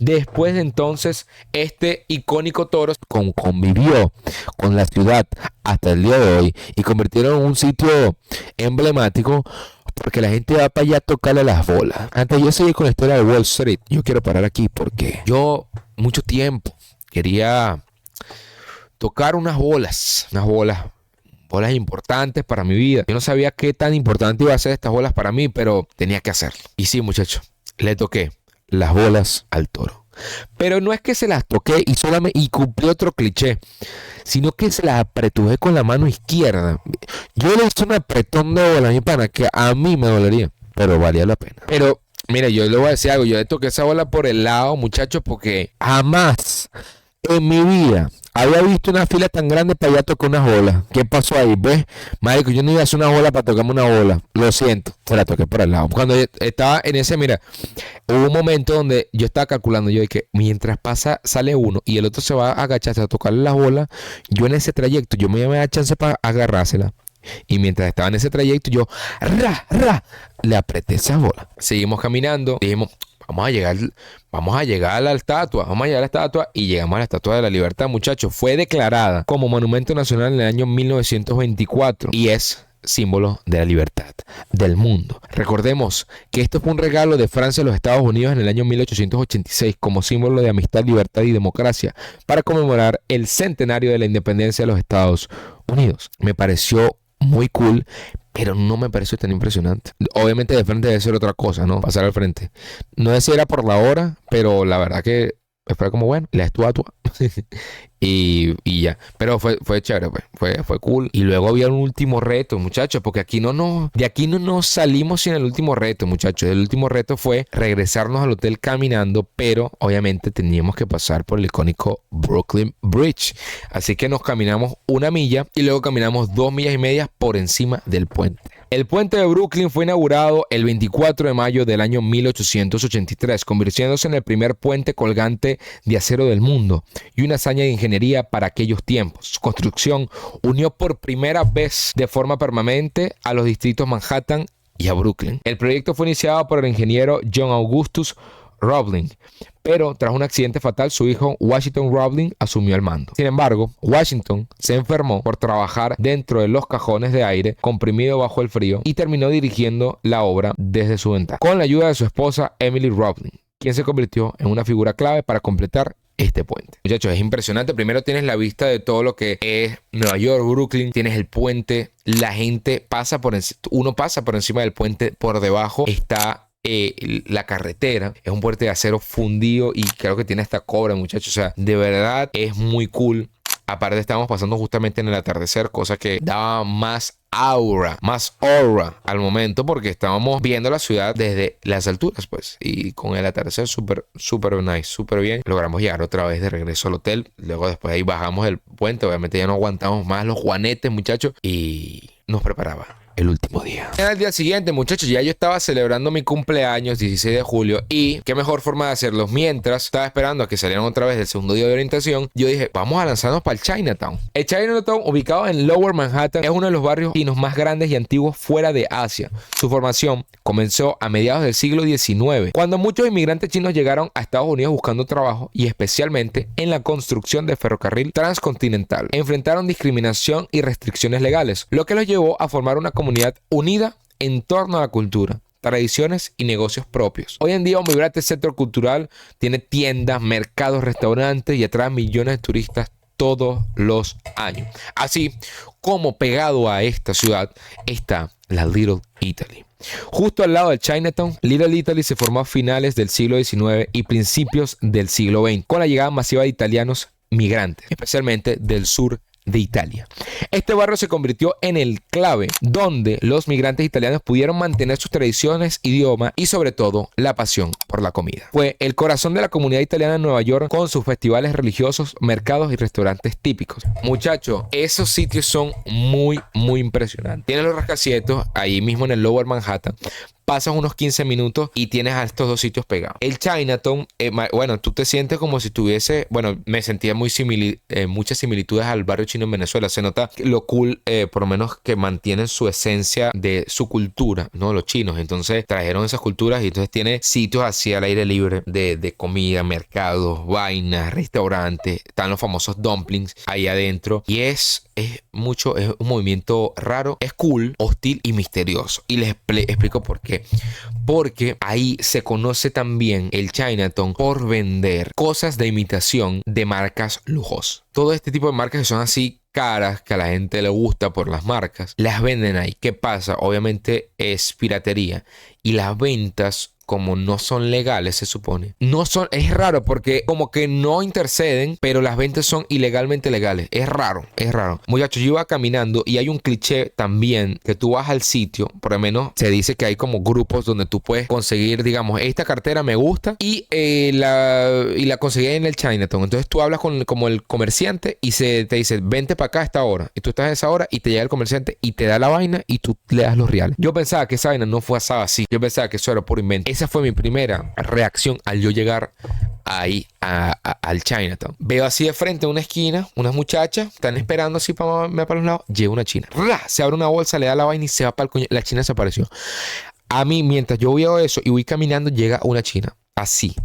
Después de entonces, este icónico toro convivió con la ciudad hasta el día de hoy y convirtieron en un sitio emblemático porque la gente va para allá a tocarle las bolas. Antes de yo seguir con la historia de Wall Street, yo quiero parar aquí porque yo mucho tiempo quería tocar unas bolas importantes para mi vida. Yo no sabía qué tan importante iba a ser estas bolas para mí, pero tenía que hacerlo. Y sí, muchachos, le toqué las bolas al toro. Pero no es que se las toqué y cumplí otro cliché, sino que se las apretujé con la mano izquierda. Yo le hice un apretón de bola a mi pana que a mí me dolería, pero valía la pena. Pero mire, yo le voy a decir algo. Yo le toqué esa bola por el lado, muchachos, porque jamás en mi vida había visto una fila tan grande para allá tocar unas bolas. ¿Qué pasó ahí? ¿Ves? Marico, yo no iba a hacer una bola para tocarme una bola. Lo siento, se la toqué por el lado. Cuando yo estaba en ese, mira, hubo un momento donde yo estaba calculando, yo de que mientras sale uno y el otro se va a agacharse a tocarle las bolas, yo en ese trayecto, yo me iba a dar chance para agarrársela. Y mientras estaba en ese trayecto, yo le apreté esa bola. Seguimos caminando, dijimos, vamos a llegar a la estatua, y llegamos a la Estatua de la Libertad, muchachos. Fue declarada como Monumento Nacional en el año 1924 y es símbolo de la libertad del mundo. Recordemos que esto fue un regalo de Francia a los Estados Unidos en el año 1886 como símbolo de amistad, libertad y democracia para conmemorar el centenario de la independencia de los Estados Unidos. Me pareció muy cool, pero no me pareció tan impresionante. Obviamente de frente debe ser otra cosa, ¿no? Pasar al frente. No sé si era por la hora, pero la verdad que Fue como, bueno, la estatua. y ya. Pero fue chévere, pues. Fue cool. Y luego había un último reto, muchachos, porque de aquí no nos salimos sin el último reto, muchachos. El último reto fue regresarnos al hotel caminando, pero obviamente teníamos que pasar por el icónico Brooklyn Bridge. Así que nos caminamos 1 milla y luego caminamos 2,5 millas por encima del puente. El puente de Brooklyn fue inaugurado el 24 de mayo del año 1883, convirtiéndose en el primer puente colgante de acero del mundo y una hazaña de ingeniería para aquellos tiempos. Su construcción unió por primera vez de forma permanente a los distritos Manhattan y a Brooklyn. El proyecto fue iniciado por el ingeniero John Augustus Roebling, pero tras un accidente fatal, su hijo Washington Roebling asumió el mando. Sin embargo, Washington se enfermó por trabajar dentro de los cajones de aire comprimido bajo el frío y terminó dirigiendo la obra desde su ventana, con la ayuda de su esposa Emily Roebling, quien se convirtió en una figura clave para completar este puente. Muchachos, es impresionante. Primero tienes la vista de todo lo que es Nueva York, Brooklyn. Tienes el puente. La gente pasa uno pasa por encima del puente. Por debajo está la carretera. Es un puente de acero fundido y creo que tiene hasta cobre, muchachos. O sea, de verdad es muy cool. Aparte estamos pasando justamente en el atardecer, cosa que daba más aura al momento, porque estábamos viendo la ciudad desde las alturas, pues, y con el atardecer súper nice, súper bien. Logramos llegar otra vez de regreso al hotel. Luego después ahí bajamos el puente. Obviamente ya no aguantamos más los juanetes, muchachos, y nos preparaba el último día. Era el día siguiente, muchachos. Ya yo estaba celebrando mi cumpleaños, 16 de julio. Y qué mejor forma de hacerlo. Mientras estaba esperando a que salieran otra vez del segundo día de orientación, yo dije, vamos a lanzarnos para el Chinatown. El Chinatown, ubicado en Lower Manhattan, es uno de los barrios latinos más grandes y antiguos fuera de Asia. Su formación comenzó a mediados del siglo XIX, cuando muchos inmigrantes chinos llegaron a Estados Unidos buscando trabajo y especialmente en la construcción del ferrocarril transcontinental. Enfrentaron discriminación y restricciones legales, lo que los llevó a formar una comunidad unida en torno a la cultura, tradiciones y negocios propios. Hoy en día un vibrante centro cultural tiene tiendas, mercados, restaurantes y atrae millones de turistas todos los años. Así como pegado a esta ciudad está la Little Italy. Justo al lado del Chinatown, Little Italy se formó a finales del siglo XIX y principios del siglo XX, con la llegada masiva de italianos migrantes, especialmente del sur de Italia. Este barrio se convirtió en el clave donde los migrantes italianos pudieron mantener sus tradiciones, idioma y sobre todo la pasión por la comida. Fue el corazón de la comunidad italiana en Nueva York, con sus festivales religiosos, mercados y restaurantes típicos. Muchachos, esos sitios son muy impresionantes. Tienes los rascacielos ahí mismo en el Lower Manhattan. Pasas unos 15 minutos y tienes a estos dos sitios pegados. El Chinatown, bueno, tú te sientes como si tuviese, bueno, me sentía muchas similitudes al barrio chino en Venezuela. Se nota lo cool, por lo menos que mantienen su esencia de su cultura, ¿no? Los chinos. Entonces trajeron esas culturas y entonces tiene sitios así al aire libre de comida, mercados, vainas, restaurantes. Están los famosos dumplings ahí adentro. Y es un movimiento raro, es cool, hostil y misterioso. Y les explico por qué. Porque ahí se conoce también el Chinatown por vender cosas de imitación de marcas lujosas. Todo este tipo de marcas que son así caras, que a la gente le gusta por las marcas, las venden ahí. ¿Qué pasa? Obviamente es piratería. Y las ventas, como no son legales, se supone. Es raro porque como que no interceden, pero las ventas son ilegalmente legales. Es raro. Muchachos, yo iba caminando y hay un cliché también que tú vas al sitio, por lo menos se dice que hay como grupos donde tú puedes conseguir, digamos, esta cartera me gusta y la conseguí en el Chinatown. Entonces tú hablas con como el comerciante y te dice, vente para acá a esta hora. Y tú estás a esa hora y te llega el comerciante y te da la vaina y tú le das los reales. Yo pensaba que esa vaina no fue así. Yo pensaba que eso era por invento. Esa fue mi primera reacción al yo llegar ahí al Chinatown. Veo así de frente a una esquina, unas muchachas están esperando así para los lados. Llega una china. ¡Ra! Se abre una bolsa, le da la vaina y se va para el coño. La china desapareció. A mí, mientras yo veo eso y voy caminando, llega una china. Así.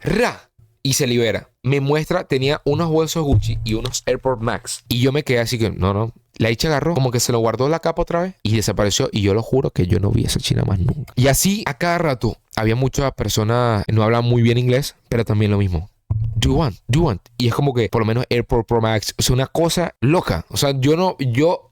¡Ra! Y se libera. Me muestra, tenía unos bolsos Gucci y unos Airport Max. Y yo me quedé así que, no. La hecha agarró, como que se lo guardó la capa otra vez y desapareció. Y yo lo juro que yo no vi a esa china más nunca. Y así a cada rato había muchas personas, no hablaban muy bien inglés, pero también lo mismo. do you want? Y es como que, por lo menos AirPods Pro Max, o sea, una cosa loca. O sea,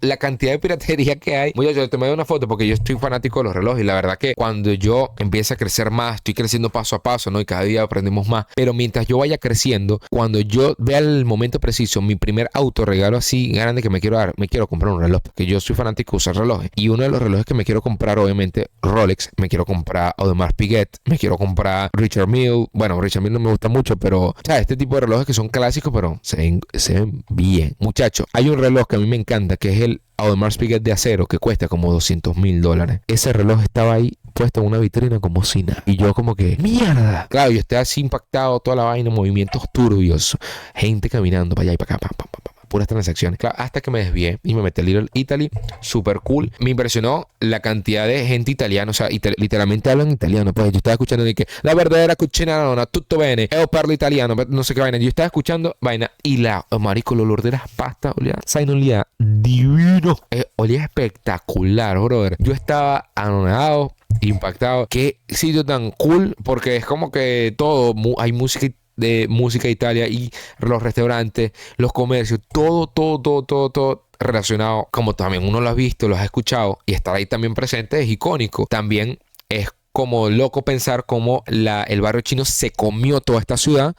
la cantidad de piratería que hay. Muchachos, te mando una foto porque yo estoy fanático de los relojes y la verdad que cuando yo empiece a crecer más, estoy creciendo paso a paso, ¿no? Y cada día aprendemos más. Pero mientras yo vaya creciendo, cuando yo vea el momento preciso, mi primer autorregalo así grande que me quiero dar, me quiero comprar un reloj, porque yo soy fanático de usar relojes. Y uno de los relojes que me quiero comprar, obviamente, Rolex, me quiero comprar Audemars Piguet, me quiero comprar Richard Mille. Bueno, Richard Mille no me gusta mucho, pero, o sea, este tipo de relojes que son clásicos, pero se ven bien. Muchachos, hay un reloj que a mí me encanta, que es el Audemars Piguet de acero, que cuesta como $200,000. Ese reloj estaba ahí puesto en una vitrina como si nada. Y yo como que, ¡mierda! Claro, yo estaba así impactado, toda la vaina, movimientos turbios, gente caminando para allá y para acá, puras transacciones. Claro, hasta que me desvié y me metí a Little Italy, súper cool. Me impresionó la cantidad de gente italiana, o sea, literalmente hablan italiano. Pues yo estaba escuchando de que la verdadera cucina nonna, tutto bene, io parlo italiano, no sé qué vaina. Yo estaba escuchando vaina y marico, el olor de las pastas, olía, olía divino. Olía espectacular, brother. Yo estaba anonadado, impactado. Qué sitio tan cool, porque es como que todo, hay música de música de Italia y los restaurantes, los comercios, todo relacionado, como también uno lo ha visto, lo ha escuchado y estar ahí también presente es icónico. También es como loco pensar cómo el barrio chino se comió toda esta ciudad,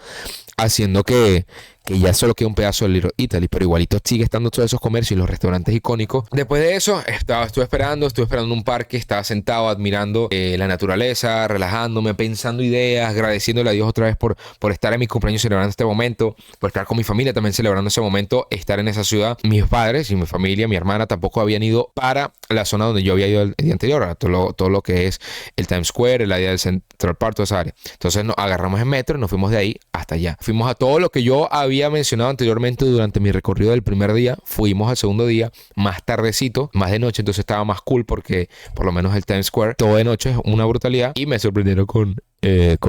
haciendo que ya solo queda un pedazo de Little Italy, pero igualito sigue estando todos esos comercios y los restaurantes icónicos. Después de eso, estuve esperando en un parque, estaba sentado admirando la naturaleza, relajándome, pensando ideas, agradeciéndole a Dios otra vez por estar en mi cumpleaños celebrando este momento, por estar con mi familia también celebrando ese momento, estar en esa ciudad. Mis padres y mi familia, mi hermana tampoco habían ido para la zona donde yo había ido el día anterior, todo lo que es el Times Square, el área del Central Park, toda esa área. Entonces nos agarramos en metro y nos fuimos de ahí hasta allá. Fuimos a todo lo que yo había mencionado anteriormente durante mi recorrido del primer día. Fuimos al segundo día más tardecito, más de noche, entonces estaba más cool porque por lo menos el Times Square todo de noche es una brutalidad y me sorprendieron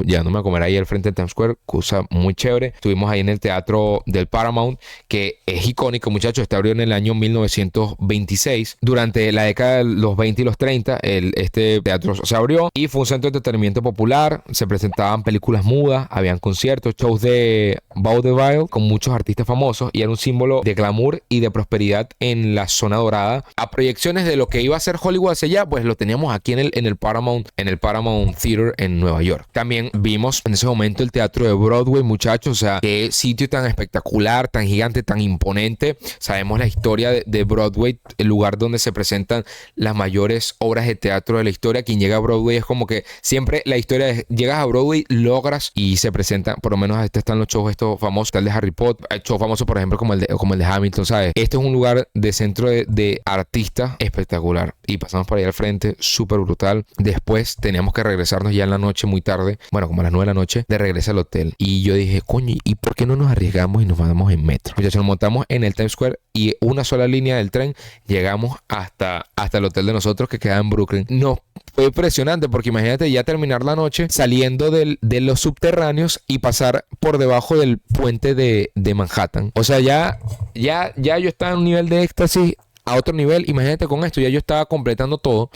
llevándome a comer ahí al frente del Times Square, cosa muy chévere. Estuvimos ahí en el teatro del Paramount, que es icónico, muchachos. Este abrió en el año 1926. Durante la década de los 20 y los 30, este teatro se abrió y fue un centro de entretenimiento popular. Se presentaban películas mudas, habían conciertos, shows de vaudeville con muchos artistas famosos y era un símbolo de glamour y de prosperidad en la zona dorada. A proyecciones de lo que iba a ser Hollywood hacia allá, pues lo teníamos aquí en el Paramount Theater en Nueva York. También vimos en ese momento el teatro de Broadway, muchachos. O sea, qué sitio tan espectacular, tan gigante, tan imponente. Sabemos la historia de Broadway, el lugar donde se presentan las mayores obras de teatro de la historia. Quien llega a Broadway es como que siempre la historia es, llegas a Broadway, logras y se presentan, por lo menos están los shows estos famosos, tal de Harry Potter, hay shows famosos, por ejemplo, como el de Hamilton, ¿sabes? Este es un lugar de centro de artistas espectacular. Y pasamos por ahí al frente, súper brutal. Después teníamos que regresarnos ya en la noche, muy tarde, bueno, como a las 9 de la noche, de regreso al hotel. Y yo dije, coño, ¿y por qué no nos arriesgamos y nos vamos en metro? Muchachos, nos montamos en el Times Square y una sola línea del tren llegamos hasta el hotel de nosotros que queda en Brooklyn. No, fue impresionante porque imagínate ya terminar la noche saliendo de los subterráneos y pasar por debajo del puente de Manhattan. O sea, ya yo estaba en un nivel de éxtasis a otro nivel. Imagínate con esto, ya yo estaba completando todo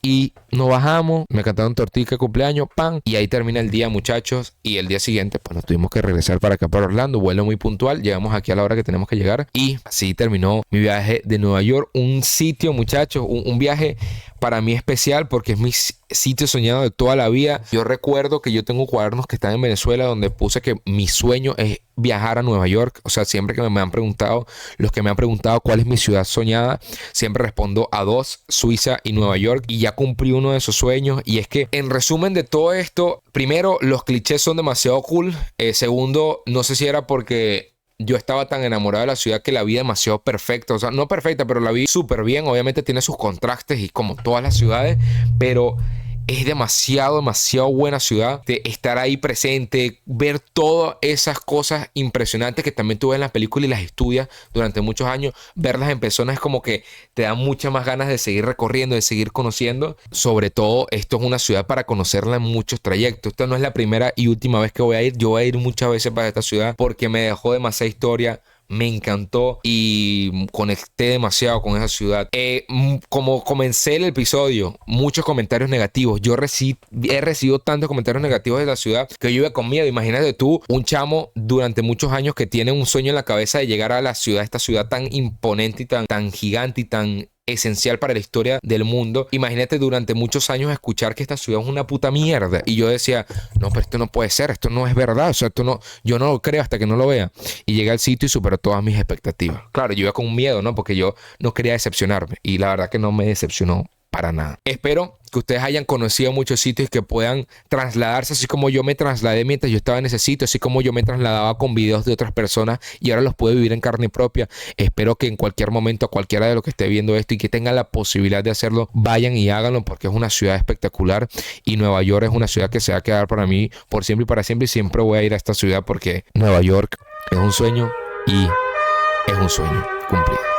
y nos bajamos, me cantaron tortilla de cumpleaños, pan, y ahí termina el día, muchachos. Y el día siguiente pues nos tuvimos que regresar para acá, para Orlando, vuelo muy puntual, llegamos aquí a la hora que tenemos que llegar y así terminó mi viaje de Nueva York. Un sitio, muchachos, un viaje para mí especial porque es mi sitio soñado de toda la vida. Yo recuerdo que yo tengo cuadernos que están en Venezuela donde puse que mi sueño es viajar a Nueva York. O sea, siempre que me han preguntado, los que me han preguntado cuál es mi ciudad soñada, siempre respondo a dos: Suiza y Nueva York, y ya cumplí uno de esos sueños. Y es que, en resumen de todo esto, primero, los clichés son demasiado cool. Segundo, no sé si era porque yo estaba tan enamorado de la ciudad que la vi demasiado perfecta. O sea, no perfecta, pero la vi súper bien. Obviamente tiene sus contrastes y como todas las ciudades, pero es demasiado buena ciudad. De estar ahí presente, ver todas esas cosas impresionantes que también tú ves en las películas y las estudias durante muchos años, verlas en persona es como que te da muchas más ganas de seguir recorriendo, de seguir conociendo. Sobre todo, esto es una ciudad para conocerla en muchos trayectos. Esta no es la primera y última vez que voy a ir. Yo voy a ir muchas veces para esta ciudad porque me dejó demasiada historia, me encantó y conecté demasiado con esa ciudad. Como comencé el episodio, muchos comentarios negativos. He recibido tantos comentarios negativos de la ciudad que yo iba con miedo. Imagínate tú, un chamo durante muchos años que tiene un sueño en la cabeza de llegar a la ciudad, esta ciudad tan imponente y tan gigante y tan esencial para la historia del mundo. Imagínate durante muchos años escuchar que esta ciudad es una puta mierda. Y yo decía, no, pero esto no puede ser, esto no es verdad. O sea, esto no, yo no lo creo hasta que no lo vea. Y llegué al sitio y superó todas mis expectativas. Claro, yo iba con miedo, ¿no? Porque yo no quería decepcionarme. Y la verdad que no me decepcionó para nada. Espero que ustedes hayan conocido muchos sitios que puedan trasladarse así como yo me trasladé mientras yo estaba en ese sitio, así como yo me trasladaba con videos de otras personas y ahora los puedo vivir en carne propia. Espero que en cualquier momento, a cualquiera de los que esté viendo esto y que tengan la posibilidad de hacerlo, vayan y háganlo, porque es una ciudad espectacular y Nueva York es una ciudad que se va a quedar para mí por siempre y para siempre, y siempre voy a ir a esta ciudad porque Nueva York es un sueño y es un sueño cumplido.